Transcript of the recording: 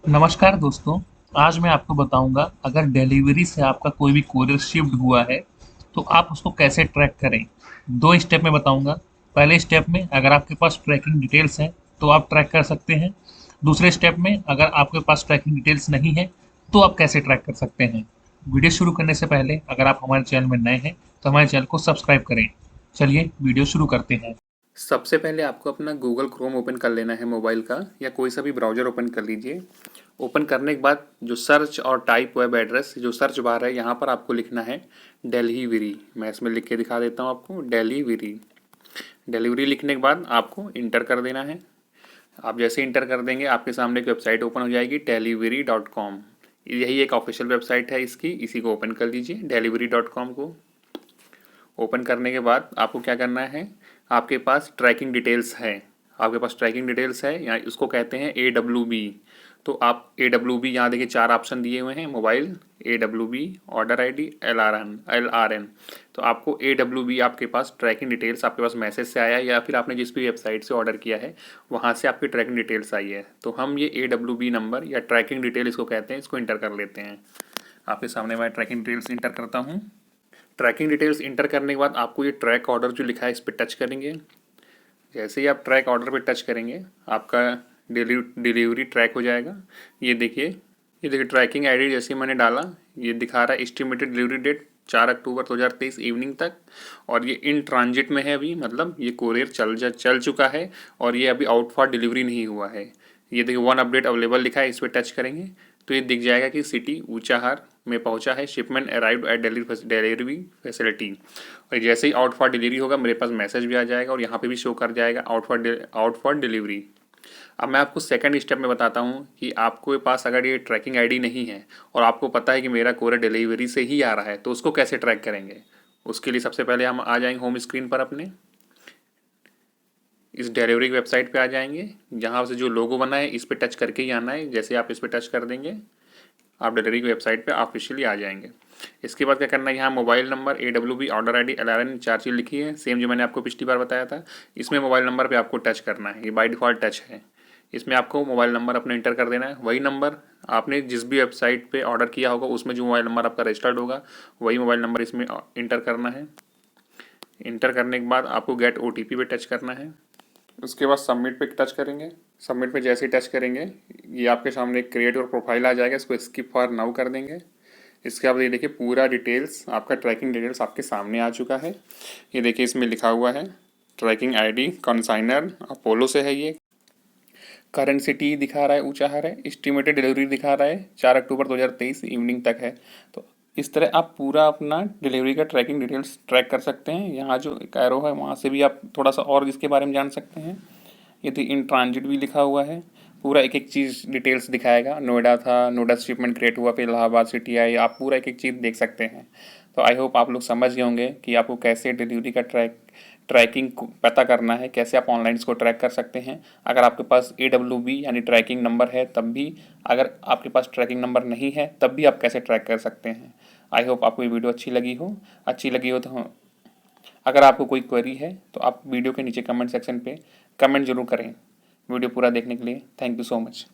नमस्कार दोस्तों। आज मैं आपको बताऊंगा अगर डिलीवरी से आपका कोई भी कोरियर शिफ्ट हुआ है तो आप उसको कैसे ट्रैक करें। दो स्टेप में बताऊंगा। पहले स्टेप में अगर आपके पास ट्रैकिंग डिटेल्स हैं तो आप ट्रैक कर सकते हैं। दूसरे स्टेप में अगर आपके पास ट्रैकिंग डिटेल्स नहीं है तो आप कैसे ट्रैक कर सकते हैं। वीडियो शुरू करने से पहले अगर आप हमारे चैनल में नए हैं तो हमारे चैनल को सब्सक्राइब करें। चलिए वीडियो शुरू करते हैं। सबसे पहले आपको अपना गूगल क्रोम ओपन कर लेना है मोबाइल का, या कोई सा भी ब्राउज़र ओपन कर लीजिए। ओपन करने के बाद जो सर्च और टाइप वेब एड्रेस जो सर्च बार है, यहाँ पर आपको लिखना है डिलीवरी। मैं इसमें लिख के दिखा देता हूँ आपको, डिलीवरी। डिलीवरी लिखने के बाद आपको इंटर कर देना है। आप जैसे इंटर कर देंगे आपके सामने एक वेबसाइट ओपन हो जाएगी, delivery.com। यही एक ऑफिशियल वेबसाइट है इसकी, इसी को ओपन कर लीजिए, delivery.com को। ओपन करने के बाद आपको क्या करना है, आपके पास ट्रैकिंग डिटेल्स है। आपके पास ट्रैकिंग डिटेल्स है, या इसको कहते हैं AWB। तो आप AWB, यहाँ देखिए 4 ऑप्शन दिए हुए हैं, mobile, AWB, order ID, LRN। तो आपको AWB, आपके पास ट्रैकिंग डिटेल्स आपके पास मैसेज से आया है, या फिर आपने जिस भी वेबसाइट से ऑर्डर किया है वहाँ से आपकी ट्रैकिंग डिटेल्स आई है। तो हम ये AWB नंबर या ट्रैकिंग डिटेल इसको कहते हैं, इसको इंटर कर लेते हैं। आपके सामने मैं ट्रैकिंग डिटेल्स इंटर करता हूँ। ट्रैकिंग डिटेल्स इंटर करने के बाद आपको ये ट्रैक ऑर्डर जो लिखा है इस पर टच करेंगे। जैसे ही आप ट्रैक ऑर्डर पे टच करेंगे आपका डिलीवरी ट्रैक हो जाएगा। ये देखिए ट्रैकिंग आईडी जैसे ही मैंने डाला, ये दिखा रहा है एस्टिमेटेड डिलीवरी डेट 4 अक्टूबर 2023 इवनिंग तक। और ये इन ट्रांजिट में है अभी, मतलब ये कोरियर चल चुका है और ये अभी आउट फॉर डिलीवरी नहीं हुआ है। ये देखिए 1 अपडेट अवेलेबल लिखा है, इस पर टच करेंगे तो ये दिख जाएगा कि सिटी ऊंचाहार में पहुंचा है, shipment arrived at delivery facility. और जैसे ही आउट फॉर डिलीवरी होगा मेरे पास मैसेज भी आ जाएगा और यहाँ पे भी शो कर जाएगा आउट फॉर डिलीवरी। अब मैं आपको सेकंड स्टेप में बताता हूँ कि आपके पास अगर ये ट्रैकिंग आईडी नहीं है और आपको पता है कि मेरा कोरियर डिलीवरी से ही आ रहा है, तो उसको कैसे ट्रैक करेंगे। उसके लिए सबसे पहले हम आ जाएंगे होम स्क्रीन पर, अपने इस डिलीवरी वेबसाइट पे आ जाएंगे। जहाँ से जो लोगो बना है इस पर टच करके ही आना है। जैसे आप इस पर टच कर देंगे आप डिलीवरी की वेबसाइट पे ऑफिशियली आ जाएंगे। इसके बाद क्या करना है, यहाँ mobile number, AWB, order ID, LRN, 4 चीज़ लिखी है, सेम जो मैंने आपको पिछली बार बताया था। इसमें मोबाइल नंबर पे आपको टच करना है, ये बाय डिफ़ॉल्ट टच है। इसमें आपको मोबाइल नंबर अपना इंटर कर देना है, वही नंबर आपने जिस भी वेबसाइट पे ऑर्डर किया होगा उसमें जो मोबाइल नंबर आपका रजिस्टर्ड होगा वही मोबाइल नंबर इसमें इंटर करना है। इंटर करने के बाद आपको गेट OTP पे टच करना है। उसके बाद सबमिट पे टच करेंगे। सबमिट पे जैसे ही टच करेंगे ये आपके सामने एक क्रिएट और प्रोफाइल आ जाएगा, इसको स्किप फॉर नाउ कर देंगे। इसके बाद ये देखिए पूरा डिटेल्स, आपका ट्रैकिंग डिटेल्स आपके सामने आ चुका है। ये देखिए इसमें लिखा हुआ है ट्रैकिंग आईडी कंसाइनर अपोलो से है, ये करंट सिटी दिखा रहा है ऊंचाहार है, एस्टिमेटेड डिलीवरी दिखा रहा है 4 अक्टूबर 2023 इवनिंग तक है। तो इस तरह आप पूरा अपना डिलीवरी का ट्रैकिंग डिटेल्स ट्रैक कर सकते हैं। यहाँ जो एक एरो है वहाँ से भी आप थोड़ा सा और इसके बारे में जान सकते हैं। यदि इन ट्रांजिट भी लिखा हुआ है, पूरा एक एक चीज़ डिटेल्स दिखाएगा। नोएडा था, नोएडा शिपमेंट क्रिएट हुआ, फिर इलाहाबाद सिटी आई, आप पूरा एक एक चीज़ देख सकते हैं। तो आई होप आप लोग समझ गए होंगे कि आपको कैसे डिलीवरी का ट्रैकिंग पता करना है, कैसे आप ऑनलाइन इसको ट्रैक कर सकते हैं। अगर आपके पास AWB यानी ट्रैकिंग नंबर है तब भी, अगर आपके पास ट्रैकिंग नंबर नहीं है तब भी आप कैसे ट्रैक कर सकते हैं। आई होप आपको ये वीडियो अच्छी लगी हो तो अगर आपको कोई क्वेरी है तो आप वीडियो के नीचे कमेंट सेक्शन पे कमेंट जरूर करें। वीडियो पूरा देखने के लिए थैंक यू सो मच।